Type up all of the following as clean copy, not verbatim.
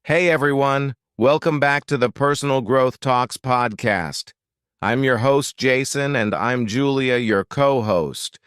Hey everyone, welcome back to the Personal Growth Talks podcast. I'm your host, Jason, and I'm Julia, your co-host.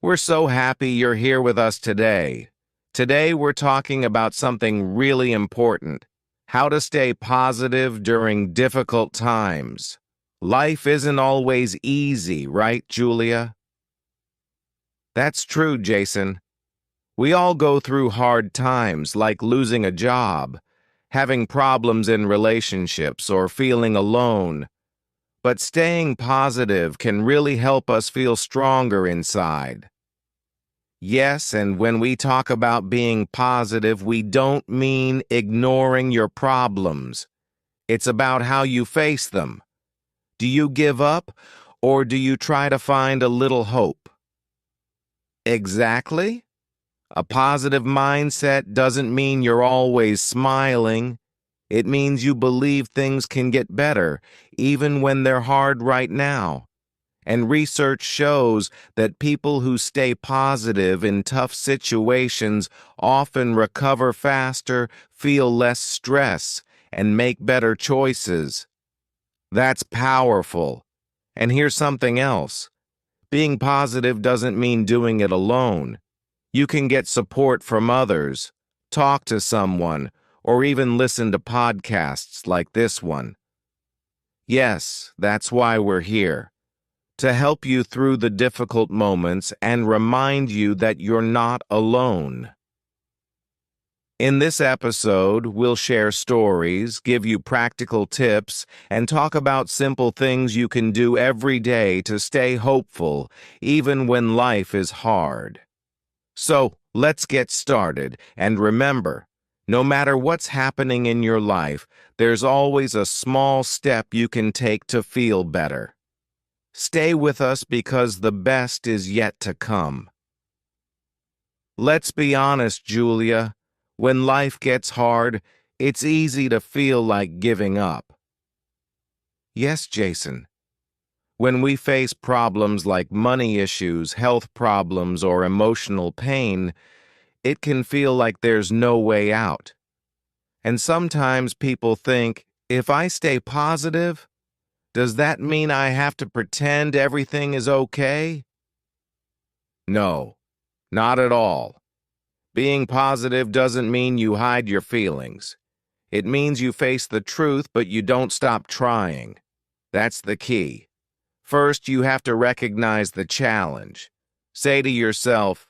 We're so happy you're here with us today. Today we're talking about something really important: how to stay positive during difficult times. Life isn't always easy, right, Julia? That's true, Jason. We all go through hard times, like losing a job, having problems in relationships, or feeling alone. But staying positive can really help us feel stronger inside. Yes, and when we talk about being positive, we don't mean ignoring your problems. It's about how you face them. Do you give up, or do you try to find a little hope? Exactly. A positive mindset doesn't mean you're always smiling. It means you believe things can get better, even when they're hard right now. And research shows that people who stay positive in tough situations often recover faster, feel less stress, and make better choices. That's powerful. And here's something else. Being positive doesn't mean doing it alone. You can get support from others, talk to someone, or even listen to podcasts like this one. Yes, that's why we're here, to help you through the difficult moments and remind you that you're not alone. In this episode, we'll share stories, give you practical tips, and talk about simple things you can do every day to stay hopeful, even when life is hard. So, let's get started, and remember, no matter what's happening in your life, there's always a small step you can take to feel better. Stay with us because the best is yet to come. Let's be honest, Julia. When life gets hard, it's easy to feel like giving up. Yes, Jason. When we face problems like money issues, health problems, or emotional pain, it can feel like there's no way out. And sometimes people think, if I stay positive, does that mean I have to pretend everything is okay? No, not at all. Being positive doesn't mean you hide your feelings. It means you face the truth, but you don't stop trying. That's the key. First, you have to recognize the challenge. Say to yourself,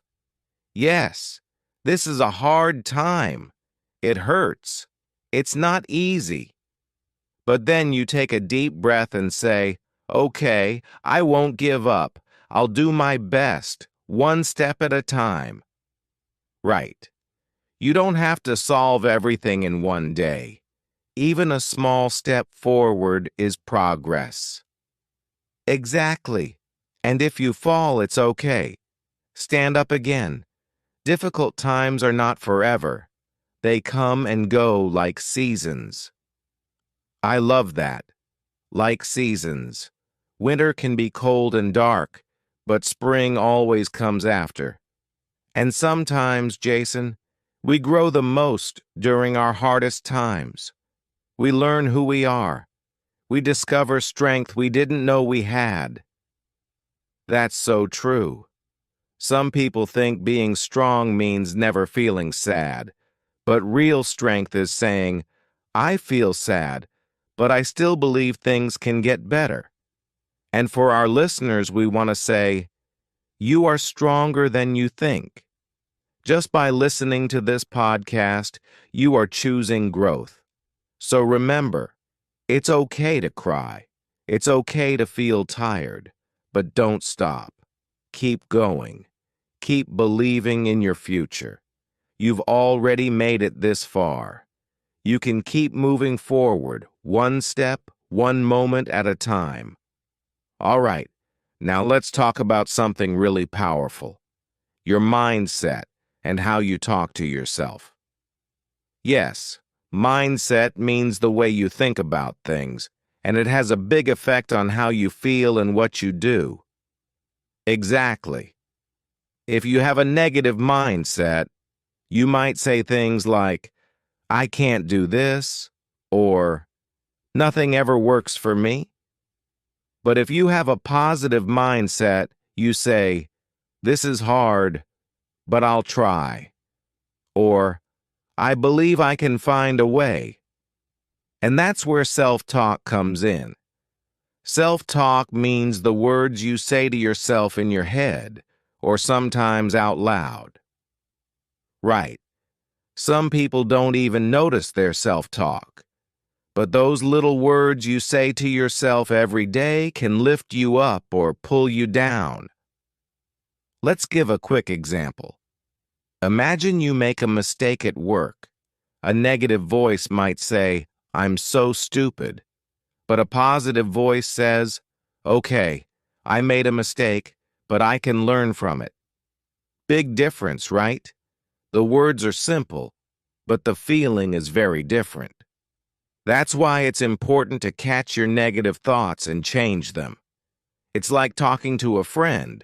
yes, this is a hard time. It hurts. It's not easy. But then you take a deep breath and say, okay, I won't give up. I'll do my best, one step at a time. Right. You don't have to solve everything in one day. Even a small step forward is progress. Exactly. And if you fall, it's okay. Stand up again. Difficult times are not forever. They come and go like seasons. I love that. Like seasons. Winter can be cold and dark, but spring always comes after. And sometimes, Jason, we grow the most during our hardest times. We learn who we are. We discover strength we didn't know we had. That's so true. Some people think being strong means never feeling sad, but real strength is saying, I feel sad, but I still believe things can get better. And for our listeners, we want to say, you are stronger than you think. Just by listening to this podcast, you are choosing growth. So remember, it's okay to cry. It's okay to feel tired, but don't stop. Keep going. Keep believing in your future. You've already made it this far. You can keep moving forward, one step, one moment at a time. All right, now let's talk about something really powerful: your mindset and how you talk to yourself. Yes, mindset means the way you think about things, and it has a big effect on how you feel and what you do. Exactly. If you have a negative mindset, you might say things like, I can't do this, or nothing ever works for me. But if you have a positive mindset, you say, this is hard, but I'll try. Or, I believe I can find a way. And that's where self-talk comes in. Self-talk means the words you say to yourself in your head, or sometimes out loud. Right. Some people don't even notice their self-talk. But those little words you say to yourself every day can lift you up or pull you down. Let's give a quick example. Imagine you make a mistake at work. A negative voice might say, I'm so stupid. But a positive voice says, okay, I made a mistake, but I can learn from it. Big difference, right? The words are simple, but the feeling is very different. That's why it's important to catch your negative thoughts and change them. It's like talking to a friend.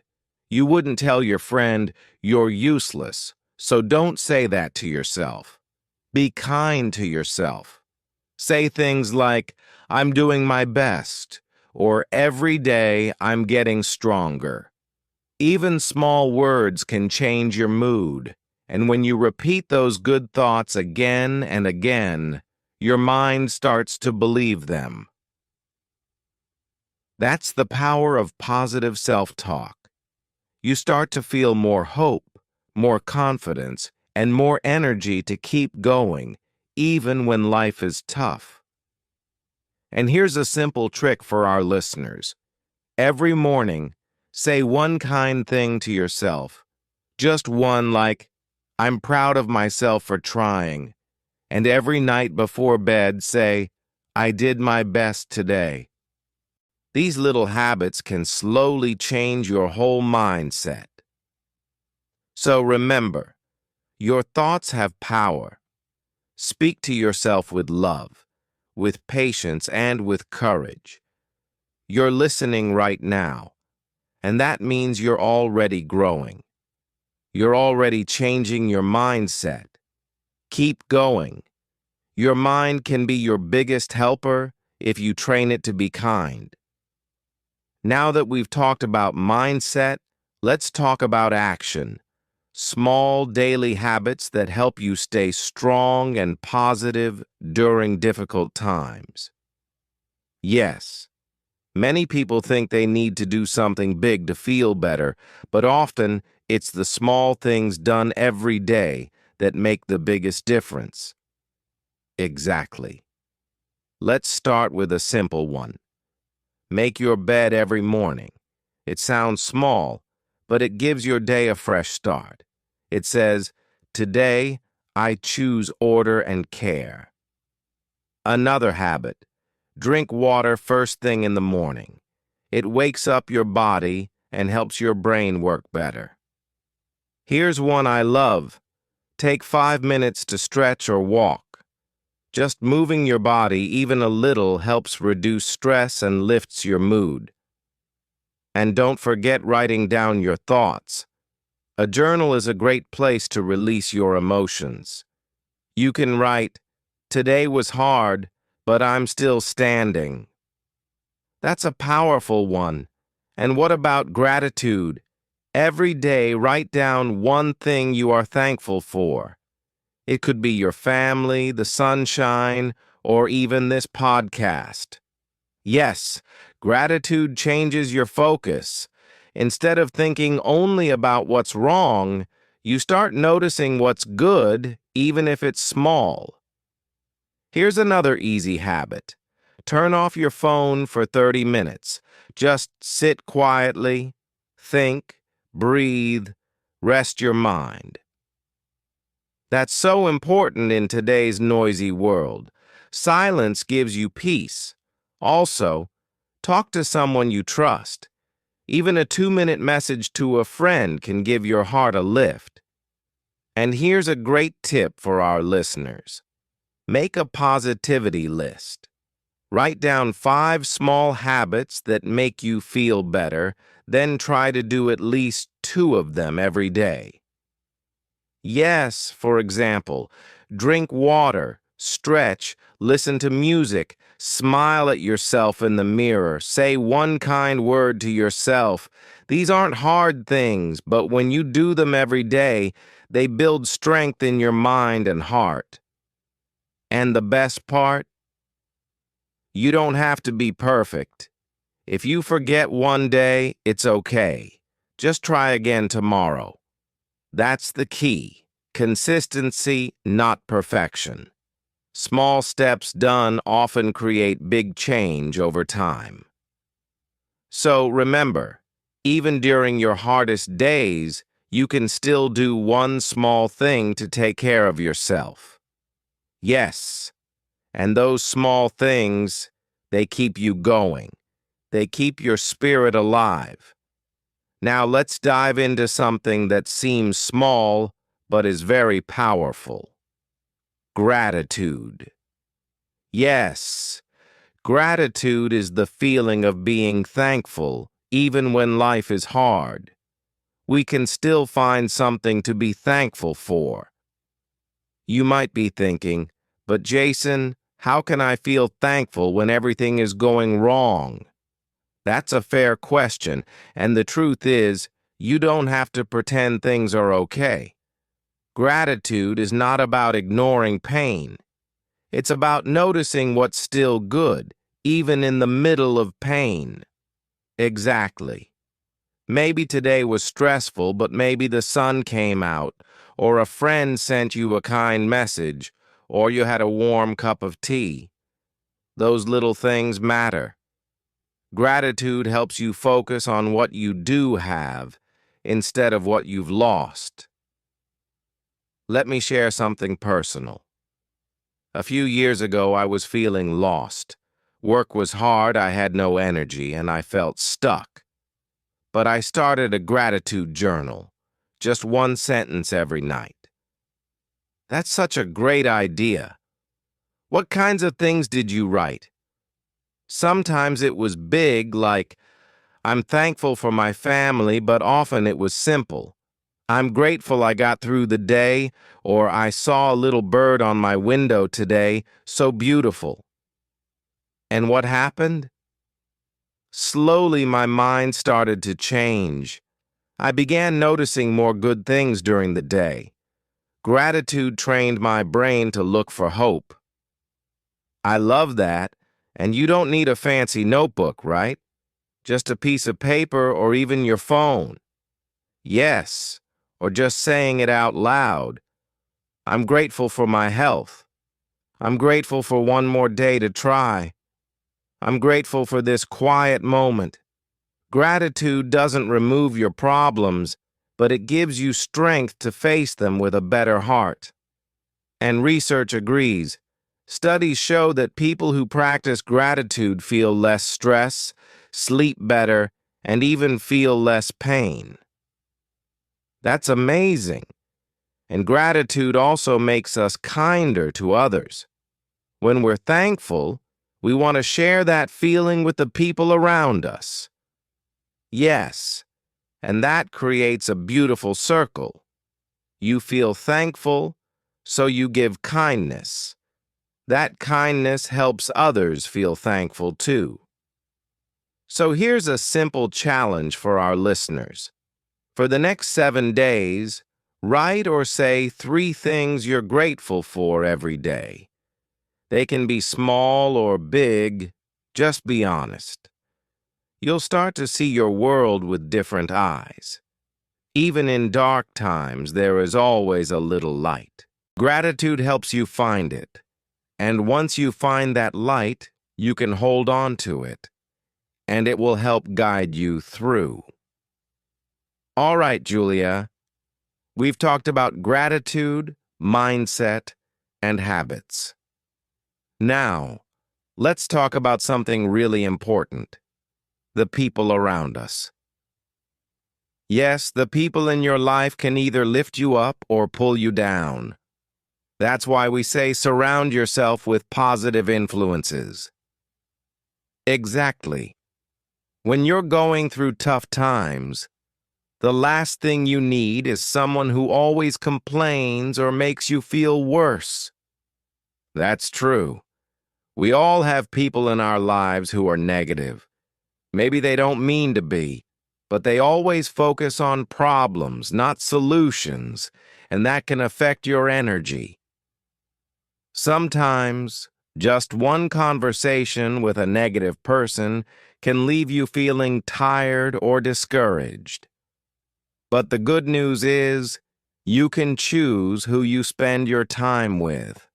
You wouldn't tell your friend, you're useless, so don't say that to yourself. Be kind to yourself. Say things like, I'm doing my best, or every day I'm getting stronger. Even small words can change your mood, and when you repeat those good thoughts again and again, your mind starts to believe them. That's the power of positive self-talk. You start to feel more hope, more confidence, and more energy to keep going, even when life is tough. And here's a simple trick for our listeners. Every morning, say one kind thing to yourself. Just one like, I'm proud of myself for trying. And every night before bed, say, I did my best today. These little habits can slowly change your whole mindset. So remember, your thoughts have power. Speak to yourself with love, with patience, and with courage. You're listening right now, and that means you're already growing. You're already changing your mindset. Keep going. Your mind can be your biggest helper if you train it to be kind. Now that we've talked about mindset, let's talk about action. Small daily habits that help you stay strong and positive during difficult times. Yes, many people think they need to do something big to feel better, but often it's the small things done every day that make the biggest difference. Exactly. Let's start with a simple one. Make your bed every morning. It sounds small, but it gives your day a fresh start. It says, today I choose order and care. Another habit. Drink water first thing in the morning. It wakes up your body and helps your brain work better. Here's one I love. Take 5 minutes to stretch or walk. Just moving your body even a little helps reduce stress and lifts your mood. And don't forget writing down your thoughts. A journal is a great place to release your emotions. You can write, today was hard, but I'm still standing. That's a powerful one. And what about gratitude? Every day, write down one thing you are thankful for. It could be your family, the sunshine, or even this podcast. Yes, gratitude changes your focus. Instead of thinking only about what's wrong, you start noticing what's good, even if it's small. Here's another easy habit. Turn off your phone for 30 minutes. Just sit quietly, think, breathe, rest your mind. That's so important in today's noisy world. Silence gives you peace. Also, talk to someone you trust. Even a 2-minute message to a friend can give your heart a lift. And here's a great tip for our listeners. Make a positivity list. Write down 5 small habits that make you feel better, then try to do at least 2 of them every day. Yes, for example, Drink water, stretch, listen to music, smile at yourself in the mirror, say one kind word to yourself. These aren't hard things, but when you do them every day, they build strength in your mind and heart. And the best part? You don't have to be perfect. If you forget one day, it's okay. Just try again tomorrow. That's the key. Consistency, not perfection. Small steps done often create big change over time. So remember, even during your hardest days, you can still do one small thing to take care of yourself. Yes, and those small things, they keep you going. They keep your spirit alive. Now let's dive into something that seems small but is very powerful. Gratitude. Yes, gratitude is the feeling of being thankful even when life is hard. We can still find something to be thankful for. You might be thinking, but Jason, how can I feel thankful when everything is going wrong? That's a fair question, and the truth is, you don't have to pretend things are okay. Gratitude is not about ignoring pain. It's about noticing what's still good, even in the middle of pain. Exactly. Maybe today was stressful, but maybe the sun came out, or a friend sent you a kind message, or you had a warm cup of tea. Those little things matter. Gratitude helps you focus on what you do have instead of what you've lost. Let me share something personal. A few years ago, I was feeling lost. Work was hard, I had no energy, and I felt stuck. But I started a gratitude journal, just one sentence every night. That's such a great idea. What kinds of things did you write? Sometimes it was big, like, I'm thankful for my family, but often it was simple. I'm grateful I got through the day, or I saw a little bird on my window today, so beautiful. And what happened? Slowly, my mind started to change. I began noticing more good things during the day. Gratitude trained my brain to look for hope. I love that, and you don't need a fancy notebook, right? Just a piece of paper or even your phone. Yes, or just saying it out loud. I'm grateful for my health. I'm grateful for one more day to try. I'm grateful for this quiet moment. Gratitude doesn't remove your problems, but it gives you strength to face them with a better heart. And research agrees. Studies show that people who practice gratitude feel less stress, sleep better, and even feel less pain. That's amazing. And gratitude also makes us kinder to others. When we're thankful, we want to share that feeling with the people around us. Yes, and that creates a beautiful circle. You feel thankful, so you give kindness. That kindness helps others feel thankful too. So here's a simple challenge for our listeners. For the next 7 days, write or say 3 things you're grateful for every day. They can be small or big, just be honest. You'll start to see your world with different eyes. Even in dark times, there is always a little light. Gratitude helps you find it. And once you find that light, you can hold on to it. And it will help guide you through. All right, Julia. We've talked about gratitude, mindset, and habits. Now, let's talk about something really important. The people around us. Yes, the people in your life can either lift you up or pull you down. That's why we say surround yourself with positive influences. Exactly. When you're going through tough times, The last thing you need is someone who always complains or makes you feel worse. That's true. We all have people in our lives who are negative. Maybe they don't mean to be, but they always focus on problems, not solutions, and that can affect your energy. Sometimes, just one conversation with a negative person can leave you feeling tired or discouraged. But the good news is, you can choose who you spend your time with.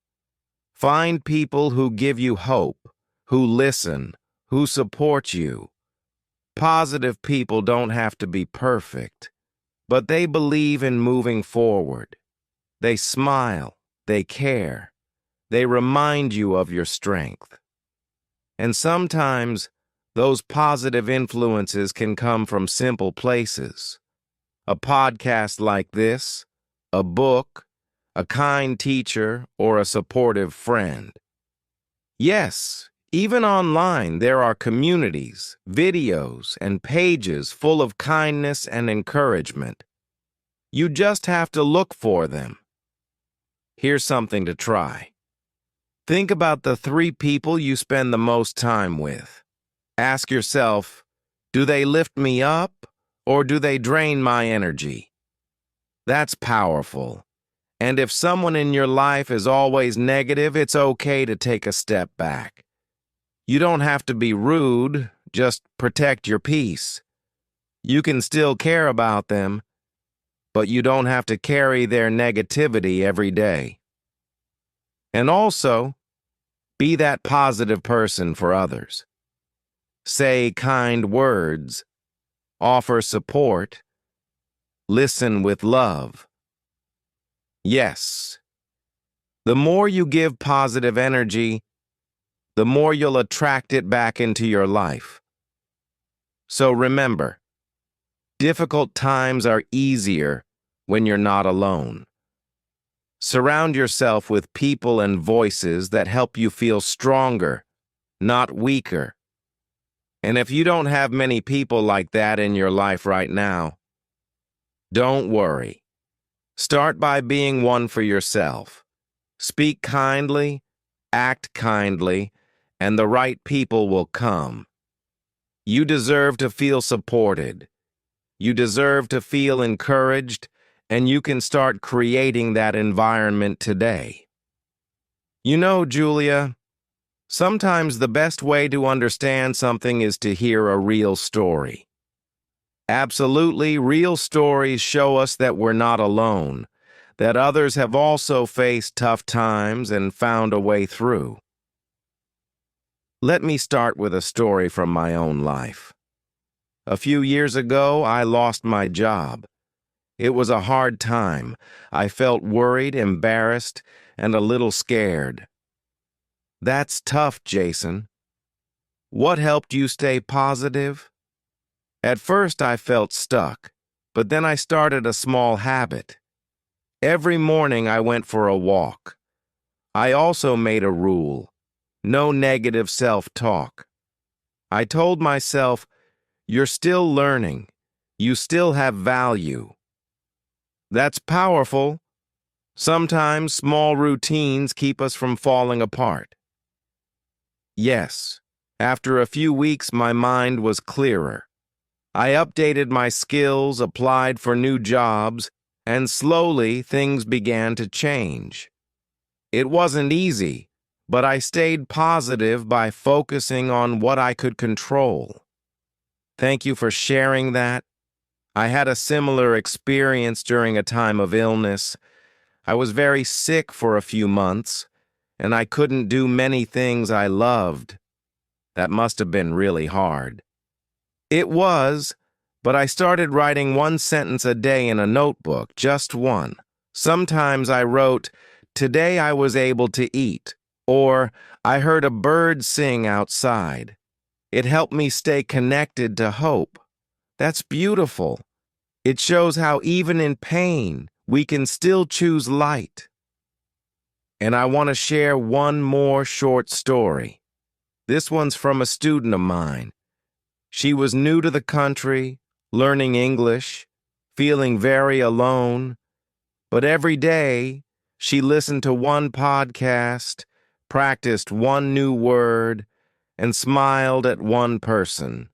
Find people who give you hope, who listen, who support you. Positive people don't have to be perfect, but they believe in moving forward. They smile, they care, they remind you of your strength. And sometimes, those positive influences can come from simple places. A podcast like this, a book, a kind teacher, or a supportive friend. Yes, even online there are communities, videos, and pages full of kindness and encouragement. You just have to look for them. Here's something to try. Think about the 3 people you spend the most time with. Ask yourself, do they lift me up or do they drain my energy? That's powerful. And if someone in your life is always negative, it's okay to take a step back. You don't have to be rude, just protect your peace. You can still care about them, but you don't have to carry their negativity every day. And also, be that positive person for others. Say kind words, offer support, listen with love. Yes, the more you give positive energy, the more you'll attract it back into your life. So remember, difficult times are easier when you're not alone. Surround yourself with people and voices that help you feel stronger, not weaker. And if you don't have many people like that in your life right now, don't worry. Start by being one for yourself. Speak kindly, act kindly, and the right people will come. You deserve to feel supported. You deserve to feel encouraged, and you can start creating that environment today. You know, Julia, sometimes the best way to understand something is to hear a real story. Absolutely, real stories show us that we're not alone, that others have also faced tough times and found a way through. Let me start with a story from my own life. A few years ago, I lost my job. It was a hard time. I felt worried, embarrassed, and a little scared. That's tough, Jason. What helped you stay positive? At first, I felt stuck, but then I started a small habit. Every morning, I went for a walk. I also made a rule: no negative self-talk. I told myself, you're still learning. You still have value. That's powerful. Sometimes small routines keep us from falling apart. Yes, after a few weeks, my mind was clearer. I updated my skills, applied for new jobs, and slowly things began to change. It wasn't easy, but I stayed positive by focusing on what I could control. Thank you for sharing that. I had a similar experience during a time of illness. I was very sick for a few months, and I couldn't do many things I loved. That must have been really hard. It was, but I started writing one sentence a day in a notebook, just one. Sometimes I wrote, "Today I was able to eat," or "I heard a bird sing outside." It helped me stay connected to hope. That's beautiful. It shows how even in pain, we can still choose light. And I want to share one more short story. This one's from a student of mine. She was new to the country, learning English. feeling very alone. But every day, she listened to one podcast, practiced one new word, and smiled at one person.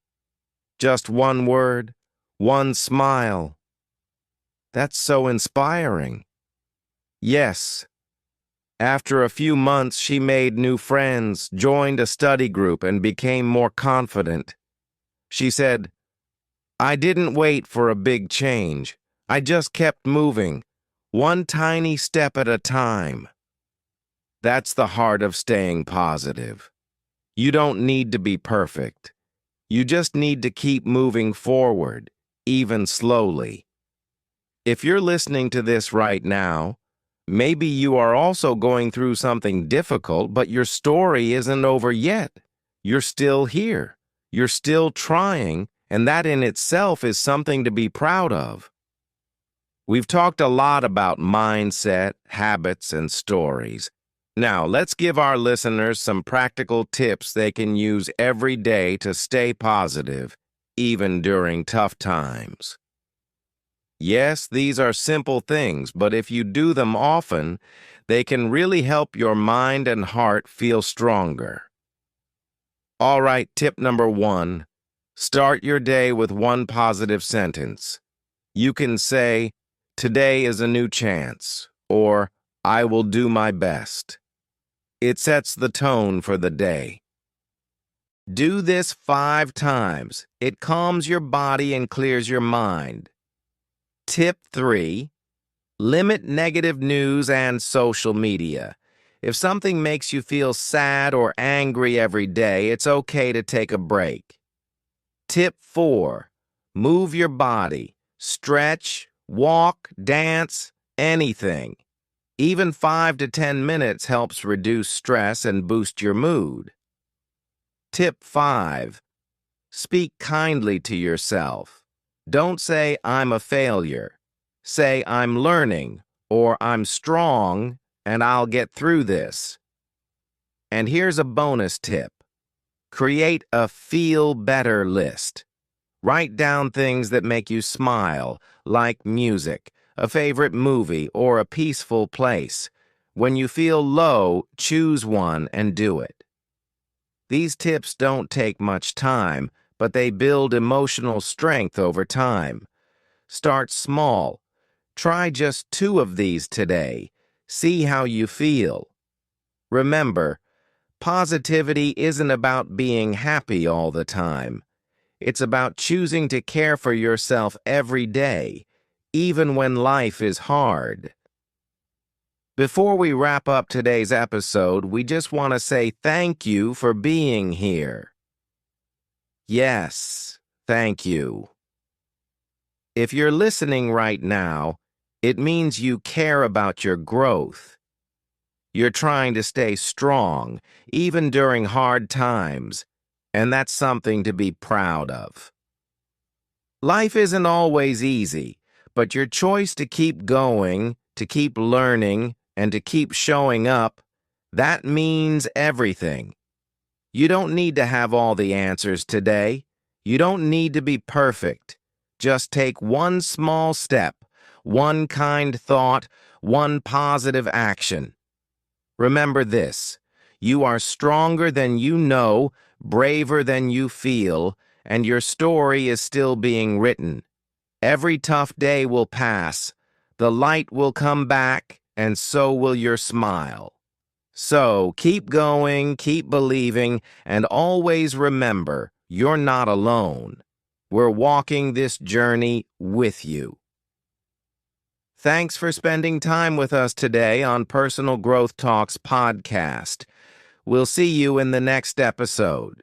Just one word, one smile. That's so inspiring. Yes. After a few months, she made new friends, joined a study group, and became more confident. She said, "I didn't wait for a big change. I just kept moving, one tiny step at a time." That's the heart of staying positive. You don't need to be perfect. You just need to keep moving forward, even slowly. If you're listening to this right now, maybe you are also going through something difficult, but your story isn't over yet. You're still here. You're still trying, and that in itself is something to be proud of. We've talked a lot about mindset, habits, and stories. Now, let's give our listeners some practical tips they can use every day to stay positive, even during tough times. Yes, these are simple things, but if you do them often, they can really help your mind and heart feel stronger. All right, tip number 1. Start your day with one positive sentence. You can say, "Today is a new chance," or "I will do my best." It sets the tone for the day. Do this 5 times. It calms your body and clears your mind. Tip 3. Limit negative news and social media. If something makes you feel sad or angry every day, it's okay to take a break. Tip 4. Move your body. Stretch, walk, dance, anything. Even 5 to 10 minutes helps reduce stress and boost your mood. Tip 5. Speak kindly to yourself. Don't say, "I'm a failure." Say, "I'm learning," or "I'm strong, and I'll get through this." And here's a bonus tip. Create a feel better list. Write down things that make you smile, like music, a favorite movie, or a peaceful place. When you feel low, choose one and do it. These tips don't take much time, but they build emotional strength over time. Start small. Try just 2 of these today. See how you feel. Remember, positivity isn't about being happy all the time. It's about choosing to care for yourself every day, even when life is hard. Before we wrap up today's episode, we just want to say thank you for being here. Yes, thank you. If you're listening right now, it means you care about your growth. You're trying to stay strong, even during hard times, and that's something to be proud of. Life isn't always easy, but your choice to keep going, to keep learning, and to keep showing up, that means everything. You don't need to have all the answers today. You don't need to be perfect. Just take one small step, one kind thought, one positive action. Remember this: you are stronger than you know, braver than you feel, and your story is still being written. Every tough day will pass. The light will come back, and so will your smile. So keep going, keep believing, and always remember, you're not alone. We're walking this journey with you. Thanks for spending time with us today on Personal Growth Talks podcast. We'll see you in the next episode.